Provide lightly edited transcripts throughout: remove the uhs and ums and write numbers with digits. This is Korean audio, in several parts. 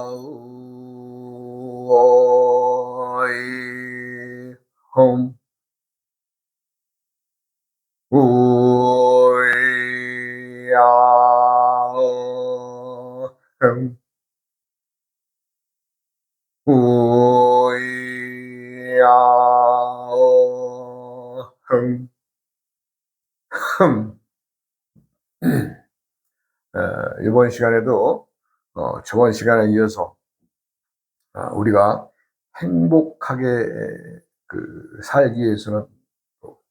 오이 홈 우야홈 우야홈 이번 시간에도 저번 시간에 이어서 우리가 행복하게 살기 위해서는 또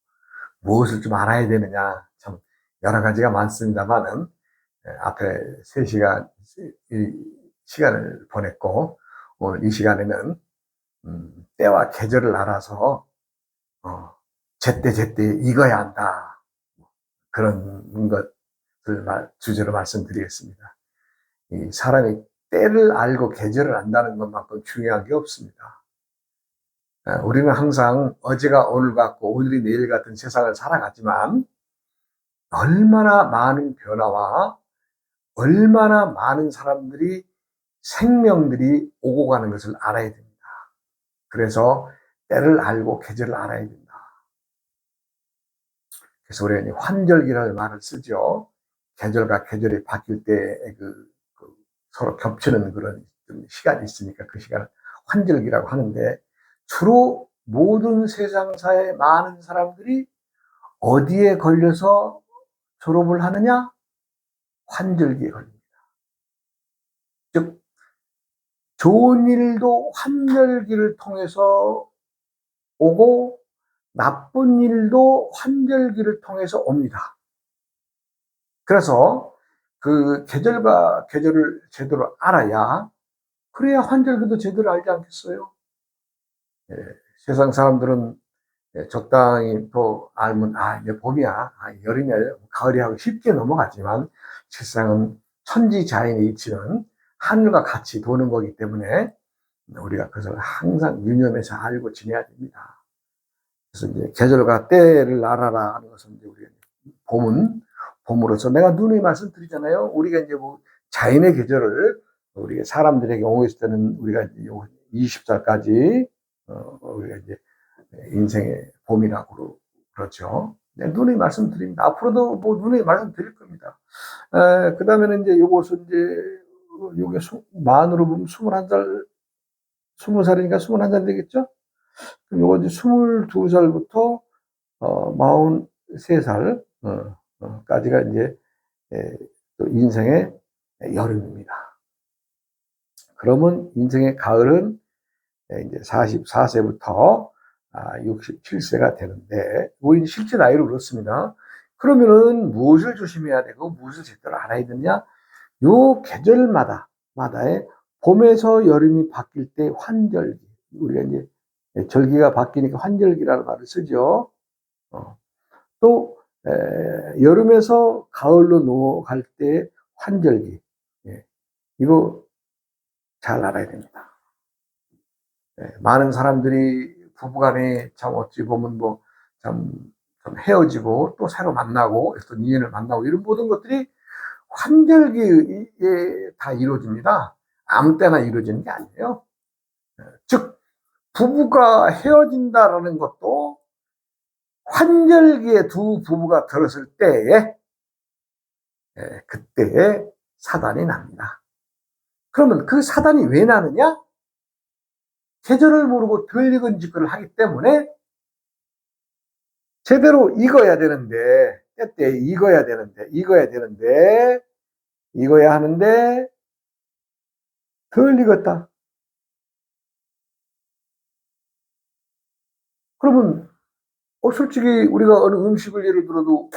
무엇을 좀 알아야 되느냐, 참 여러 가지가 많습니다만은 앞에 3시간 시간을 보냈고, 오늘 이 시간에는 때와 계절을 알아서 제때 익어야 한다, 그런 것을 주제로 말씀드리겠습니다. 이 사람이 때를 알고 계절을 안다는 것만큼 중요한 게 없습니다. 우리는 항상 어제가 오늘 같고 오늘이 내일 같은 세상을 살아가지만, 얼마나 많은 변화와 얼마나 많은 사람들이, 생명들이 오고 가는 것을 알아야 됩니다. 그래서 때를 알고 계절을 알아야 된다. 그래서 우리가 환절기라는 말을 쓰죠. 계절과 계절이 바뀔 때 서로 겹치는 그런 시간이 있으니까 그 시간을 환절기라고 하는데, 주로 모든 세상사의 많은 사람들이 어디에 걸려서 졸업을 하느냐? 환절기에 걸립니다. 즉, 좋은 일도 환절기를 통해서 오고 나쁜 일도 환절기를 통해서 옵니다. 그래서 그 계절과 계절을 제대로 알아야, 그래야 환절기도 제대로 알지 않겠어요? 예, 세상 사람들은 적당히 또 알면 이제 봄이야, 여름이야, 가을이 하고 쉽게 넘어가지만, 실상은 천지자연의 이치는 하늘과 같이 도는 거기 때문에 우리가 그것을 항상 유념해서 알고 지내야 됩니다. 그래서 이제 계절과 때를 알아라 하는 것은, 이제 우리가 봄으로서 내가 누누이 말씀드리잖아요. 우리가 이제 자연의 계절을 우리가 사람들에게 오고 있을 때는, 우리가 이제 20살까지 우리가 이제 인생의 봄이라고 그러죠. 네, 누누이 말씀드립니다. 앞으로도 누누이 말씀드릴 겁니다. 그 다음에는 이제 요것은 이제 요게 만으로 보면 21살, 20살이니까 21살 되겠죠? 그럼 요거 이제 22살부터 43살 까지가 이제 또 인생의 여름입니다. 그러면 인생의 가을은 이제 44세부터 67세가 되는데, 우리 실제 나이로 그렇습니다. 그러면은 무엇을 조심해야 되고 무엇을 제대로 알아야 되느냐? 요 계절마다의 봄에서 여름이 바뀔 때 환절기, 우리가 이제 절기가 바뀌니까 환절기라는 말을 쓰죠. 또 여름에서 가을로 넘어갈 때 환절기, 이거 잘 알아야 됩니다. 많은 사람들이 부부간에 참 어찌 보면 참 헤어지고 또 새로 만나고 어떤 인연을 만나고, 이런 모든 것들이 환절기에 다 이루어집니다. 아무 때나 이루어지는 게 아니에요. 즉, 부부가 헤어진다라는 것도 환절기에 두 부부가 들었을 때에, 그때에 사단이 납니다. 그러면 그 사단이 왜 나느냐? 계절을 모르고 덜 익은 짓을 하기 때문에, 제대로 익어야 되는데, 때때 익어야 하는데 덜 익었다. 그러면 솔직히 우리가 어느 음식을 예를 들어도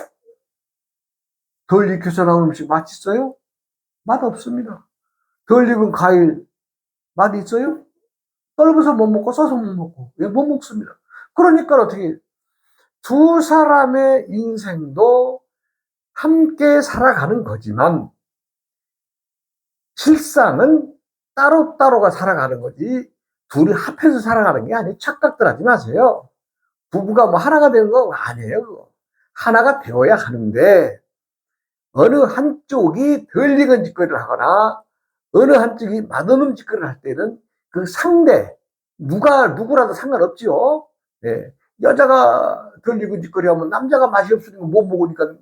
덜 익혀서 나온 음식 맛있어요? 맛 없습니다. 덜 익은 과일 맛 있어요? 떫어서 못 먹고 써서 못 먹고, 왜 못 먹습니다. 그러니까 어떻게, 두 사람의 인생도 함께 살아가는 거지만 실상은 따로따로가 살아가는 거지, 둘이 합해서 살아가는 게 아니에요. 착각들 하지 마세요. 부부가 하나가 되는 거 아니에요. 그거. 하나가 되어야 하는데, 어느 한쪽이 덜 익은 짓거리를 하거나 어느 한쪽이 맛없는 짓거리를 할 때는 그 상대, 누구라도 상관없지요. 예. 여자가 덜 익은 짓거리 하면 남자가 맛이 없으니까 못 먹으니까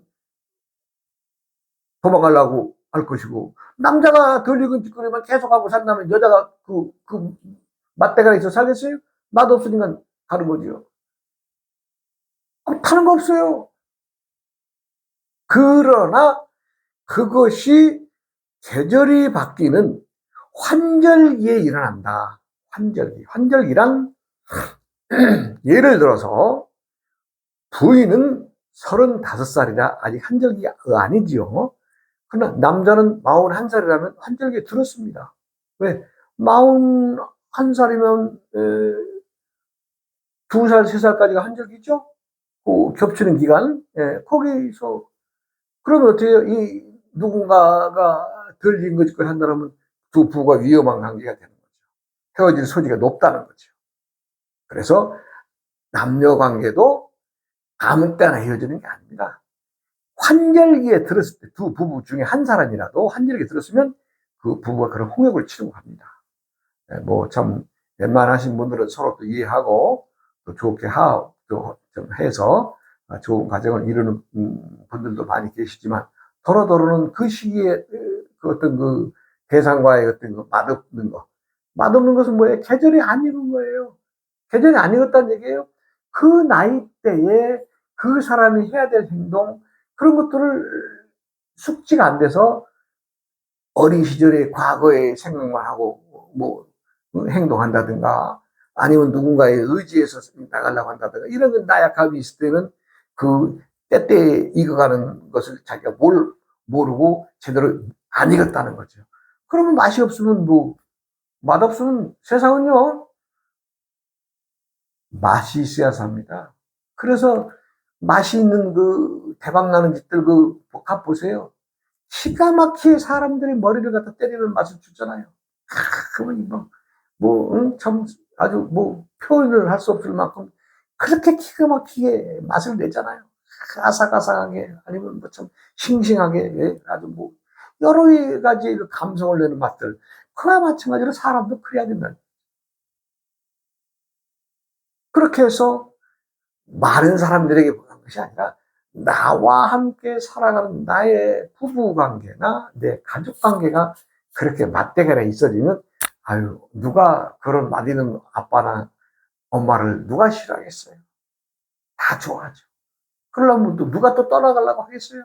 도망가려고 할 것이고, 남자가 덜 익은 짓거리만 계속하고 산다면 여자가 맛대가리 있어 살겠어요? 맛 없으니까 가는 거지요. 타는 거 없어요. 그러나 그것이 계절이 바뀌는 환절기에 일어난다. 환절기. 환절기란 예를 들어서 부인은 35살이라 아직 환절기가 아니지요. 그러나 남자는 41살이라면 환절기에 들었습니다. 왜? 41살이면 2살, 3살까지가 환절기죠? 그 겹치는 기간. 예, 거기서 그러면 어떻게 해요? 이 누군가가 덜 익은 것을 한다면 두 부부가 위험한 관계가 되는 거죠. 헤어질 소지가 높다는 거죠. 그래서 남녀 관계도 아무 때나 헤어지는 게 아닙니다. 환절기에 들었을 때 두 부부 중에 한 사람이라도 환절기에 들었으면 그 부부가 그런 홍역을 치르고 갑니다. 뭐 참 웬만하신 분들은 서로 또 이해하고 또 좋게 하도 좀 해서 좋은 가정을 이루는 분들도 많이 계시지만 더러더러는 그 시기에 그 어떤 그 대상과의 어떤 그 맛없는 거. 맛없는 것은 뭐예요? 계절이 안 익은 거예요. 계절이 안 익었다는 얘기예요. 그 나이대에 그 사람이 해야 될 행동, 그런 것들을 숙지가 안 돼서 어린 시절에 과거의 생각만 하고 뭐 행동한다든가 아니면 누군가에 의지해서 나가려고 한다든가 이런 건 나약함이 있을 때는 그 때때에 익어가는 것을 자기가 모르고 제대로 안 익었다는 거죠. 그러면 맛이 없으면 뭐 맛없으면 세상은요 맛이 있어야 삽니다. 그래서 맛이 있는 그 대박나는 짓들 그 복합 보세요. 기가 막히게 사람들이 머리를 갖다 때리는 맛을 주잖아요. 그러면 참 아주 뭐 표현을 할 수 없을 만큼 그렇게 기가 막히게 맛을 내잖아요. 아삭아삭하게 아니면 뭐 참 싱싱하게 예, 아주 뭐 여러 가지 감성을 내는 맛들. 그와 마찬가지로 사람도 그래야 된다. 그렇게 해서 많은 사람들에게 보는 것이 아니라 나와 함께 살아가는 나의 부부 관계나 내 가족 관계가 그렇게 맞대결에 있어지면 아유 누가 그런 맛있는 아빠나 엄마를 누가 싫어하겠어요? 다 좋아하죠. 그러려면 또 누가 또 떠나가려고 하겠어요?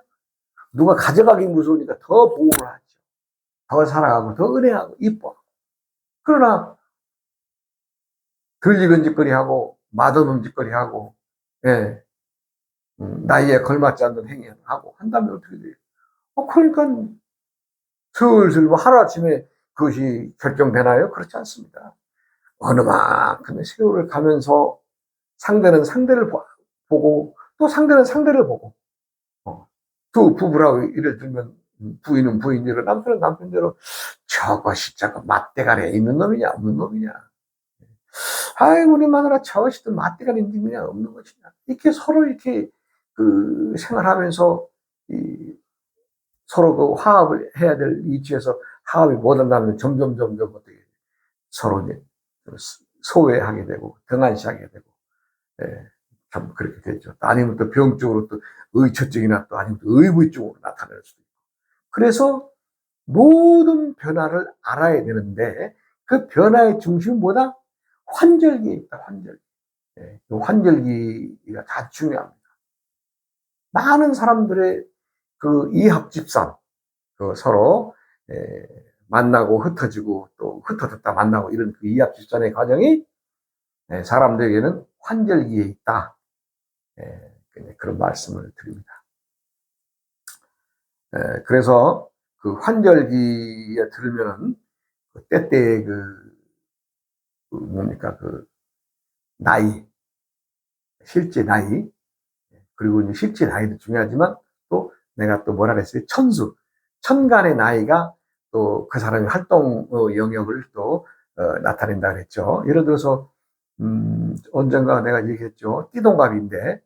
누가 가져가기 무서우니까 더 보호를 하죠. 더 사랑하고 더 은혜하고 이뻐. 그러나 덜 익은 짓거리하고 맛없는 짓거리하고 예, 나이에 걸맞지 않는 행위를 하고 한다면 어떻게 돼요? 그러니까 슬슬 뭐 하루아침에 그것이 결정되나요? 그렇지 않습니다. 어느 만큼의 세월을 가면서 상대는 상대를 보고 또 상대는 상대를 보고 두 부부라고 예를 들면 부인은 부인대로 남편은 남편대로 저것이 저거 맞대가리에 있는 놈이냐 없는 놈이냐 아이 우리 마누라 저것이 또 맞대가리 있는 놈이냐 없는 것이냐 이렇게 서로 이렇게 그 생활하면서 이 서로 그 화합을 해야 될 위치에서 화합이 못한다면 점점 어떻게 서로 이제 소외하게 되고 등한시하게 되고 예, 참 그렇게 되죠. 아니면 또 병적으로 또 의처증이나 또 아니면 또 의부증으로 나타날 수도 있고. 그래서 모든 변화를 알아야 되는데 그 변화의 중심은 뭐다? 환절기에 있다. 환절기. 예, 그 환절기가 다 중요합니다. 많은 사람들의 그 이합집산 그 서로 만나고 흩어지고 또 흩어졌다 만나고 이런 그 이합집산의 과정이 사람들에게는 환절기에 있다. 그런 말씀을 드립니다. 그래서 그 환절기에 들으면은 때때의 뭡니까 그 나이 실제 나이 그리고 이제 실제 나이도 중요하지만 또 내가 또 뭐라 그랬어요 천간의 나이가 또 그 사람의 활동 영역을 또 나타낸다 그랬죠. 예를 들어서 언젠가 내가 얘기했죠. 띠동갑인데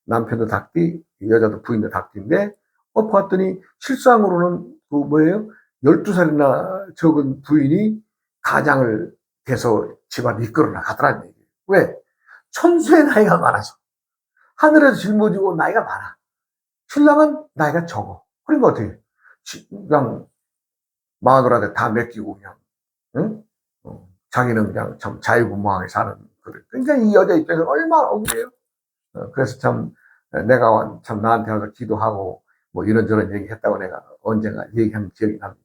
남편도 닭띠, 여자도 부인도 닭띠인데 봤더니 실상으로는 그 뭐예요? 12살이나 적은 부인이 가장을 해서 집안을 이끌어 나가더라는 얘기예요. 왜? 천수의 나이가 많아서. 하늘에서 짊어지고 나이가 많아. 신랑은 나이가 적어. 그러니까 어떻게, 그냥 마누라한테 다 맡기고 그냥, 응? 자기는 그냥 참 자유분방하게 사는, 그래. 그러니까 이 여자 입장에서 얼마나 억울해요. 그래서 참, 내가 참 나한테 와서 기도하고, 뭐 이런저런 얘기 했다고 내가 언젠가 얘기한 기억이 납니다.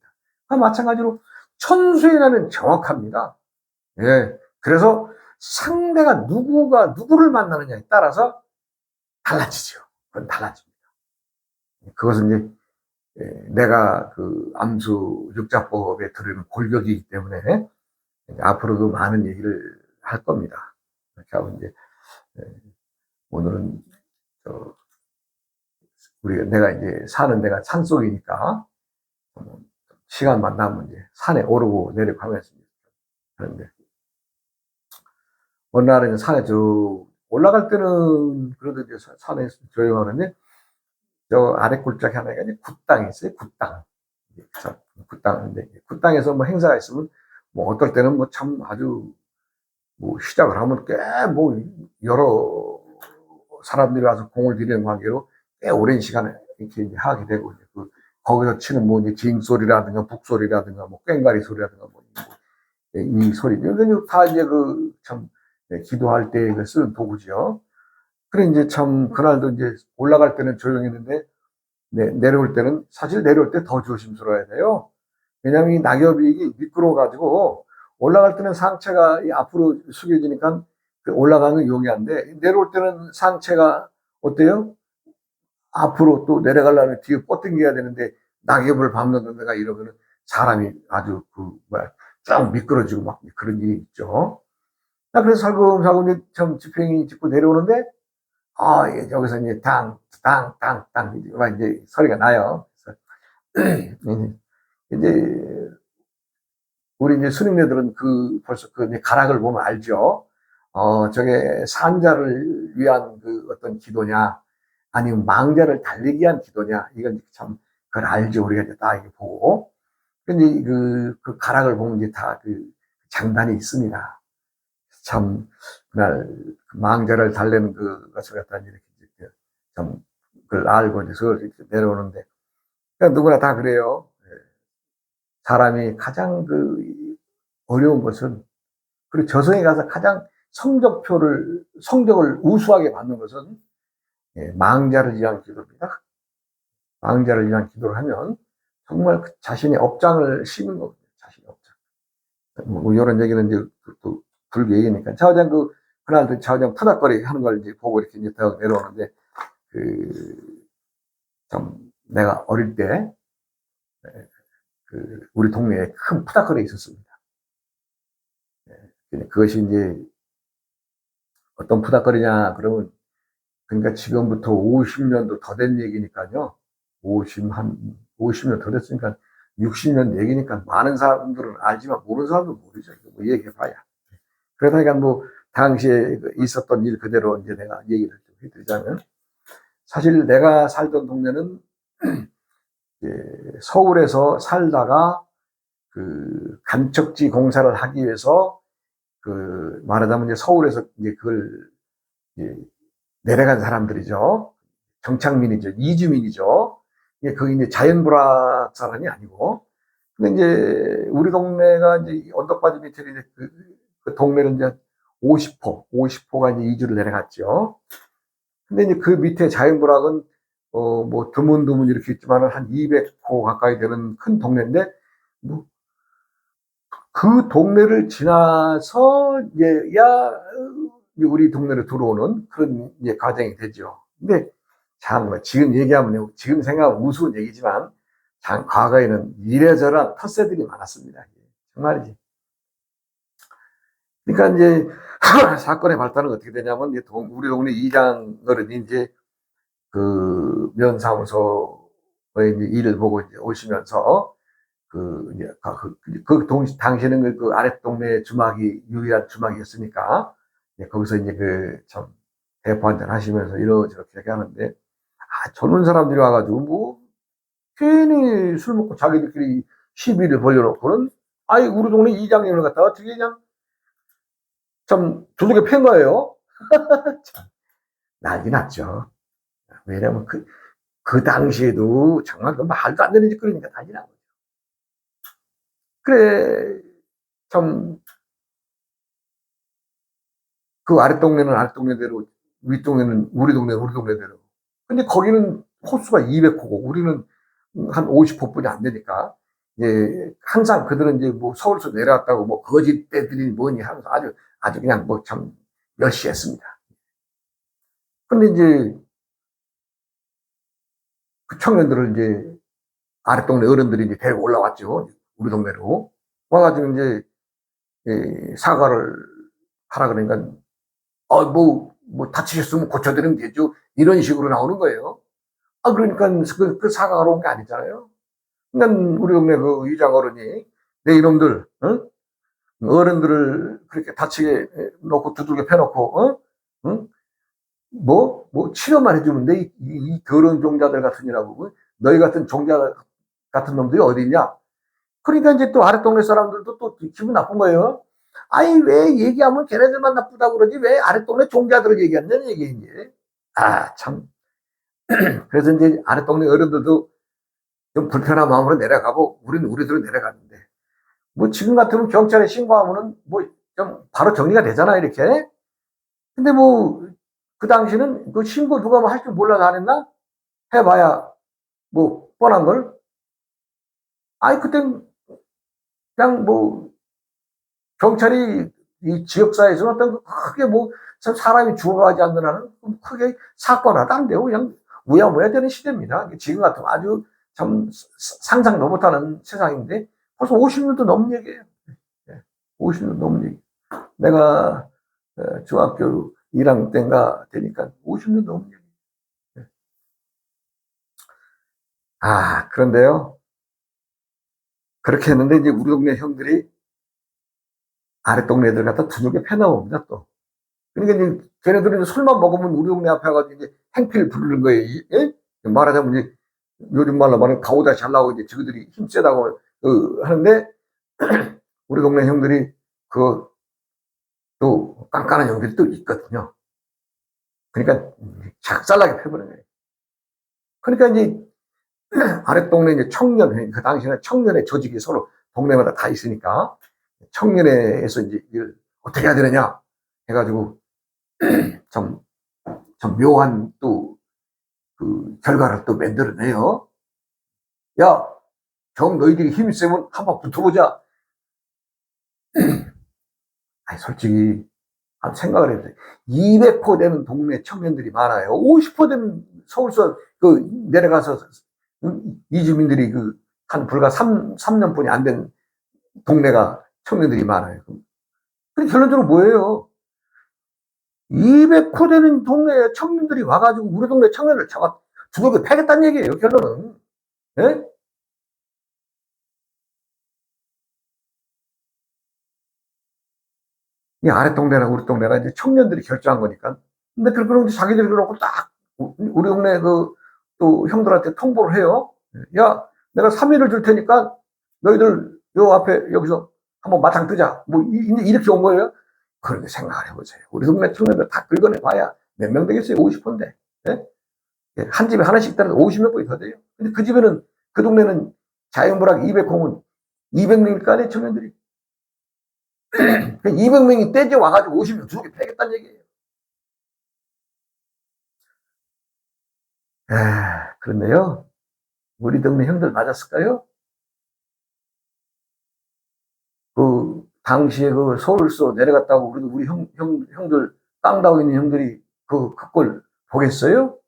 마찬가지로 천수이라는 정확합니다. 예. 그래서 상대가 누구를 만나느냐에 따라서 달라지죠. 그건 달라집니다. 그것은 이제 내가 그 암수 육자법에 들으는 골격이기 때문에 앞으로도 많은 얘기를 할 겁니다. 그렇게 하고 이제 오늘은 내가 이제 사는 데가 산 속이니까 시간만 나면 이제 산에 오르고 내리고 하면서 하는데 어느 날은 산에 올라갈 때는 그래도 이제 산에 조용하는데 저 아래 굴짝에 하나가 이제 굿땅이 있어요. 굿땅. 굿땅인데 굿땅에서 뭐 행사가 있으면 뭐 어떨 때는 뭐 참 아주 뭐 시작을 하면 꽤 뭐 여러 사람들이 와서 공을 들이는 관계로 꽤 오랜 시간을 이렇게 이제 하게 되고 이제 거기서 치는 뭐 이제 징 소리라든가 북 소리라든가 뭐 꽹과리 소리라든가 뭐 이 소리 이거 다 이제 참 기도할 때 쓰는 도구죠. 그래 이제 참 그날도 이제 올라갈 때는 조용했는데 내려올 때는 사실 내려올 때 더 조심스러워야 돼요. 왜냐하면 이 낙엽이 미끄러워가지고 올라갈 때는 상체가 앞으로 숙여지니까 올라가는 용이한데 내려올 때는 상체가 어때요? 앞으로 또 내려가려면 뒤에 뻗당겨야 되는데 낙엽을 밟는 데가 이러면은 사람이 아주 쫙 미끄러지고 막 그런 일이 있죠. 그래서 살금살금 참 지평이 짚고 내려오는데 여기서 이제 땅 이제 소리가 나요. 이제 우리 이제 스님네들은 벌써 이제 가락을 보면 알죠. 저게 산자를 위한 어떤 기도냐, 아니면 망자를 달리기 위한 기도냐, 이건 참 그걸 알죠. 우리가 이제 다 이렇게 보고. 근데 그 가락을 보면 이제 다 장단이 있습니다. 참 그날 망자를 달래는 것을 갖다 이렇게 참 그걸 알고 이제 이렇게 내려오는데 그러니까 누구나 다 그래요. 사람이 가장 어려운 것은 그리고 저승에 가서 가장 성적을 우수하게 받는 것은 망자를 위한 기도입니다. 망자를 위한 기도를 하면 정말 자신의 업장을 심은 겁니다. 자신의 업장. 뭐 이런 얘기는 이제 또 불교 얘기니까 차오장 그날도 차오장 푸닥거리 하는 걸 이제 보고 이렇게 이제 더 내려오는데 참 내가 어릴 때 우리 동네에 큰 푸닥거리 있었습니다. 그것이 이제 어떤 푸닥거리냐 그러면 그러니까 지금부터 50년도 더 된 얘기니까요. 50년 더 됐으니까 60년 얘기니까 많은 사람들은 알지만 모르는 사람들은 모르죠. 뭐 얘기해봐야. 그러다니까 뭐 당시에 있었던 일 그대로 이제 내가 얘기를 좀 해드리자면 사실 내가 살던 동네는 서울에서 살다가 간척지 공사를 하기 위해서 말하자면 이제 서울에서 이제 그걸 이제 내려간 사람들이죠. 정착민이죠. 이주민이죠. 그게 이제 자연불화 사람이 아니고. 근데 이제 우리 동네가 이제 언덕바지 밑에 이제 그 동네를 이제 50호가 이제 이주를 내려갔죠. 근데 이제 그 밑에 자연불화는 뭐 드문드문 이렇게 있지만 한 200호 가까이 되는 큰 동네인데 뭐 그 동네를 지나서 이제야 우리 동네로 들어오는 그런 이제 과정이 되죠. 근데 참 지금 얘기하면 지금 생각하면 우스운 얘기지만 참 과거에는 이래저래 텃세들이 많았습니다. 정말이지. 그러니까 이제 사건의 발단은 어떻게 되냐면 우리 동네 이장 어른이 이제 면사무소에 이제 일을 보고 이제 오시면서 당시에는 그 아랫동네 주막이 유일한 주막이었으니까 거기서 이제 참 대포 한잔 하시면서 이러저렇게 얘기하는데 젊은 사람들이 와가지고 뭐 괜히 술 먹고 자기들끼리 시비를 벌려놓고는, 아이, 우리 동네 이장님을 갖다가 어떻게 그냥, 참, 두들겨 팬 거예요. 참, 난리 났죠. 왜냐면 그 당시에도 정말 그 말도 안 되는 짓거리니까 난리 난 거죠. 그래, 참, 그 아랫동네는 아랫동네대로, 윗동네는 우리 동네는 우리 동네대로. 근데 거기는 호수가 200호고, 우리는 한 50호뿐이 안 되니까, 이제, 항상 그들은 이제 뭐 서울서 내려왔다고 뭐 거짓대들이 뭐니 하면서 아주 그냥 뭐 참 멸시했습니다. 근데 이제 그 청년들을 이제 아랫동네 어른들이 이제 데리고 올라왔죠. 우리 동네로. 와가지고 이제 사과를 하라 그러니까, 뭐 다치셨으면 고쳐드리면 되죠. 이런 식으로 나오는 거예요. 그러니까 그 사과하러 온 게 아니잖아요. 그러니까 우리 동네 그 이장 어른이, 내 이놈들, 어? 어른들을 그렇게 다치게 놓고 두들겨 패놓고, 응? 뭐 치료만 해주면 돼. 이 더러운 종자들 같으니라고. 너희 같은 종자 같은 놈들이 어디 있냐? 그러니까 이제 또 아래 동네 사람들도 또 기분 나쁜 거예요. 아니, 왜 얘기하면 걔네들만 나쁘다고 그러지? 왜 아래 동네 종자들을 얘기하냐는 얘기, 이제. 참. 그래서 이제 아래 동네 어른들도 좀 불편한 마음으로 내려가고, 우리는 우리대로 내려갔는데. 뭐 지금 같으면 경찰에 신고하면은 뭐 좀 바로 정리가 되잖아, 이렇게. 근데 뭐 그 당시는 그 신고 누가 뭐 할 줄 몰라서 안 했나? 해봐야 뭐 뻔한 걸. 아니, 그땐 그냥 뭐 경찰이 이 지역사회에서는 어떤 크게 뭐 사람이 죽어가지 않는 한은 크게 사건 하도 안 되고 그냥 우야무야 되는 시대입니다. 지금 같으면 아주 참 상상도 못하는 세상인데 벌써 50년도 넘은 얘기예요. 50년 넘은 얘기. 내가 중학교 1학년 때인가 되니까 50년 넘은 얘기. 그런데요. 그렇게 했는데 이제 우리 동네 형들이 아래 동네들 갖다 두들겨 패나옵니다, 또. 그러니까 이제 걔네들은 술만 먹으면 우리 동네 앞에 가서 이제 행필 부르는 거예요. 예? 말하자면 이제 요즘 말로 말하면 가오다 잘나고 이제 저들이 힘세다고 하는데 우리 동네 형들이 그 또 깐깐한 형들이 또 있거든요. 그러니까 작살나게 패버린 거예요. 그러니까 이제 아랫동네 이제 청년회, 그 당시에는 청년회 조직이 서로 동네마다 다 있으니까 청년회에서 이제 이걸 어떻게 해야 되느냐 해가지고 참, 참 묘한 또 그 결과를 또 만들어내요. 야, 너희들이 힘이 세면 한번 붙어보자. 솔직히 생각을 해보세요. 200호 되는 동네 청년들이 많아요. 50호 되는 서울서 내려가서 이주민들이 한 불과 3년뿐이 안 된 동네가 청년들이 많아요. 근데 결론적으로 뭐예요? 200호 되는 동네 청년들이 와가지고 우리 동네 청년을 잡아 두들겨 패겠다는 얘기예요, 결론은. 예? 이 아래 동네나 우리 동네나 이제 청년들이 결정한 거니까. 근데 그러고 자기들이 그러고 딱 우리 동네 또 형들한테 통보를 해요. 야, 내가 3일을 줄 테니까 너희들 요 앞에 여기서 한번 마당 뜨자. 뭐 이렇게 온 거예요. 그런데 생각을 해보세요. 우리 동네 청년들 다 긁어내 봐야 몇 명 되겠어요? 50호인데. 예? 한 집에 하나씩 따라서 50몇 분이 더 돼요. 근데 그 집에는 그 동네는 자연불학 200호면 200명일 거 아니에요, 청년들이. 200명이 떼져 와가지고 50명 두개 패겠다는 얘기예요. 그런데요, 우리 동네 형들 맞았을까요? 당시에 서울서 내려갔다고 우리 형들, 땅다고 있는 형들이 그걸 보겠어요?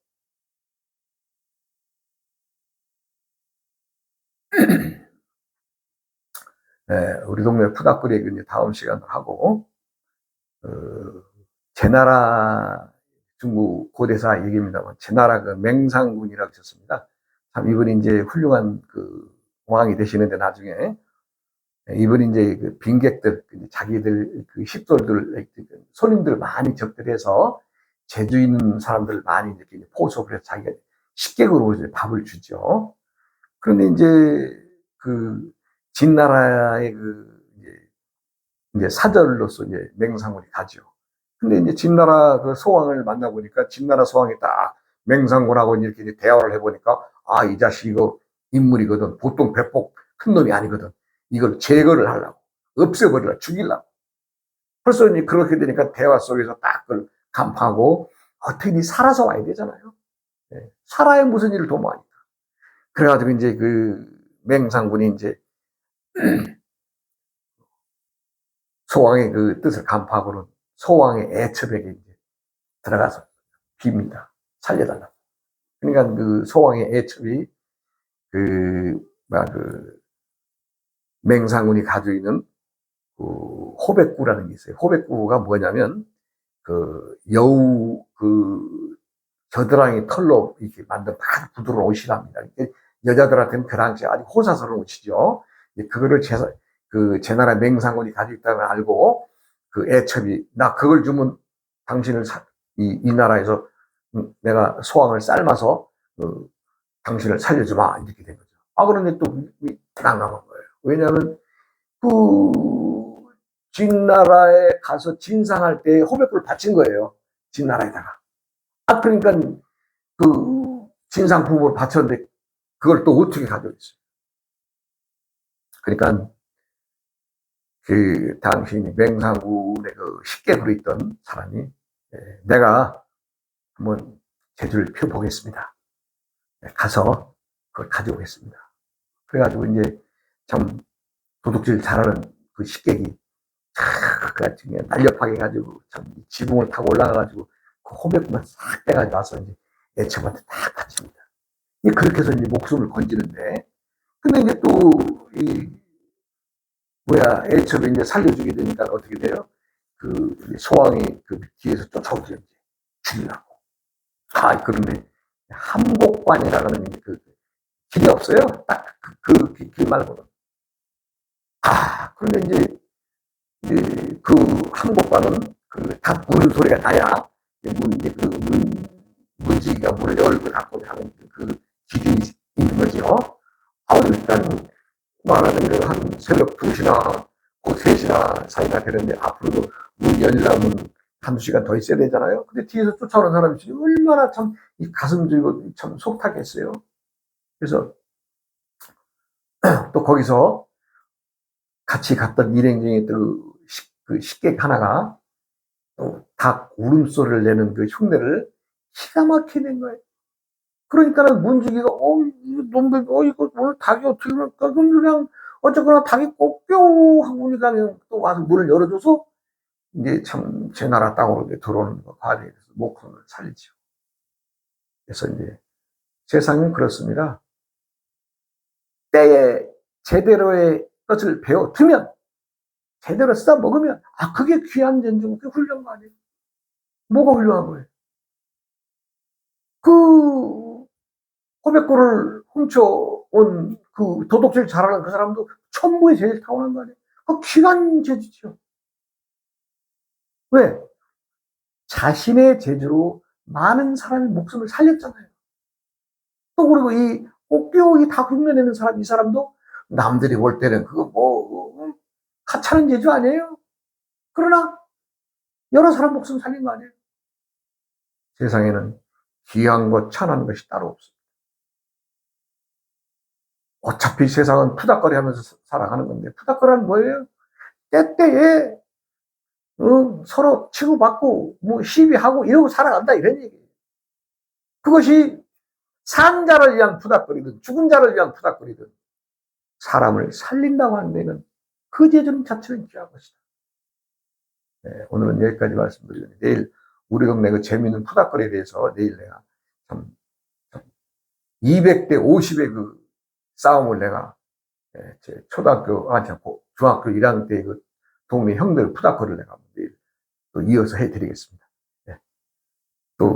우리 동네 푸닥거리 얘기 다음 시간으로 하고, 어, 제나라 중국 고대사 얘기입니다만, 제나라 맹상군이라고 있었습니다. 참 이분이 이제 훌륭한 왕이 되시는데 나중에 이분이 이제 빈객들, 자기들 식솔들, 손님들 많이 접대해서 재주 있는 사람들 많이 이렇게 포섭을 해서 자기가 식객으로 이제 밥을 주죠. 그런데 이제 진나라의 이제 사절로서 이제 맹상군이 가죠. 근데 이제 진나라 그 소왕을 만나보니까 진나라 소왕이 딱 맹상군하고 이렇게 대화를 해보니까 아, 이 자식 이거 인물이거든. 보통 배폭 큰 놈이 아니거든. 이걸 제거를 하려고. 없애버리려, 죽이려고. 벌써 이제 그렇게 되니까 대화 속에서 딱 그걸 간파하고 어떻게든 살아서 와야 되잖아요. 네. 살아야 무슨 일을 도모하니까. 그래가지고 이제 그 맹상군이 이제 소왕의 그 뜻을 간파하고는 소왕의 애첩에게 이제 들어가서 빕니다. 살려달라고. 그러니까 그 소왕의 애첩이 그 맹상군이 가지고 있는 그 호백구라는 게 있어요. 호백구가 뭐냐면 그 여우 그 겨드랑이 털로 이렇게 만든 아주 부드러운 옷이랍니다. 여자들한테는 그 당시에 아주 호사스러운 옷이죠. 그거를 제 나라 맹상군이 가지고 있다는 걸 알고 그 애첩이 나 그걸 주면 당신을 이 나라에서 내가 소왕을 삶아서 당신을 살려주마 이렇게 된 거죠. 아 그런데 또 난감한 거예요. 왜냐하면 그 진나라에 가서 진상할 때 호백구를 바친 거예요. 진나라에다가. 아 그러니까 그 진상 부부를 바쳤는데 그걸 또 어떻게 가져오겠어요. 그러니까 그 당시 맹상군의 그 식객으로 있던 사람이 내가 한번 재주를 펴보겠습니다. 가서 그걸 가져오겠습니다. 그래가지고 이제 참 도둑질 잘하는 그 식객이 그냥 날렵하게 해가지고 참 지붕을 타고 올라가가지고 그 호백구만 싹 빼가지고 와서 이제 애첩한테 딱 바칩니다. 그렇게 해서 이제 목숨을 건지는데 근데 이제 또 애첩이 이제 살려주게 되니까 어떻게 돼요? 그 소왕이 그 뒤에서 쫓아오죠. 이제 죽이려고. 아 그런데 함곡관이라는 그 길이 없어요. 딱 그 길 말고는. 아 그런데 이제 그 함곡관은 딱 무는 소리가 나야 이제 문지기가 문을 열고 닫고 하는 그 길이 있는 거죠. 아 일단 말하는 한 새벽 2시나 곧 3시나 사이가 되는데 앞으로도 문 열려면 한두 시간 더 있어야 되잖아요. 근데 뒤에서 쫓아오는 사람이 얼마나 참 가슴 들고 참 속타겠어요. 그래서 또 거기서 같이 갔던 일행 중에 그 식객 하나가 또 닭 울음소리를 내는 그 흉내를 기가 막히게 낸 거예요. 그러니까는 문지기가 놈들 이거 오늘 닭이 어떻게 그럴까 그럼 그냥 어쨌거나 닭이 꼭 하고 보니까 또 와서 문을 열어줘서 이제 참 제 나라 땅으로 들어오는 과정에서 목숨을 살리죠. 그래서 이제 세상은 그렇습니다. 때에 제대로의 것을 배워두면 제대로 쓰다 먹으면 그게 귀한 전중 그게 훌륭한 거 아니에요. 뭐가 훌륭한 거예요? 그 호백구를 훔쳐온 그 도둑질 잘하는 그 사람도 천부의 제일 타고난 거 아니에요? 그 귀한 재주죠. 왜? 자신의 재주로 많은 사람의 목숨을 살렸잖아요. 또 그리고 이 옥교이 다 흉내내는 사람, 이 사람도 남들이 볼 때는 그거 하찮은 재주 아니에요? 그러나 여러 사람 목숨 살린 거 아니에요? 세상에는 귀한 것, 천한 것이 따로 없습니다. 어차피 세상은 푸닥거리 하면서 살아가는 건데, 푸닥거리는 뭐예요? 때때에 서로 치고받고 시비하고 이러고 살아간다 이런 얘기예요. 그것이 산 자를 위한 푸닥거리든 죽은 자를 위한 푸닥거리든 사람을 살린다고 하는 데는 그 재주 자체는 귀한 것이다. 네, 오늘은 여기까지 말씀드리겠습니다. 내일 우리 동네 그 재미있는 푸닥거리에 대해서 내일 내가 참 200대 50의 그 싸움을 내가 제 중학교 1학년 때 그 동네 형들 푸닥거리를 내가 내일 또 이어서 해드리겠습니다. 네, 또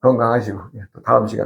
건강하시고 또 다음 시간에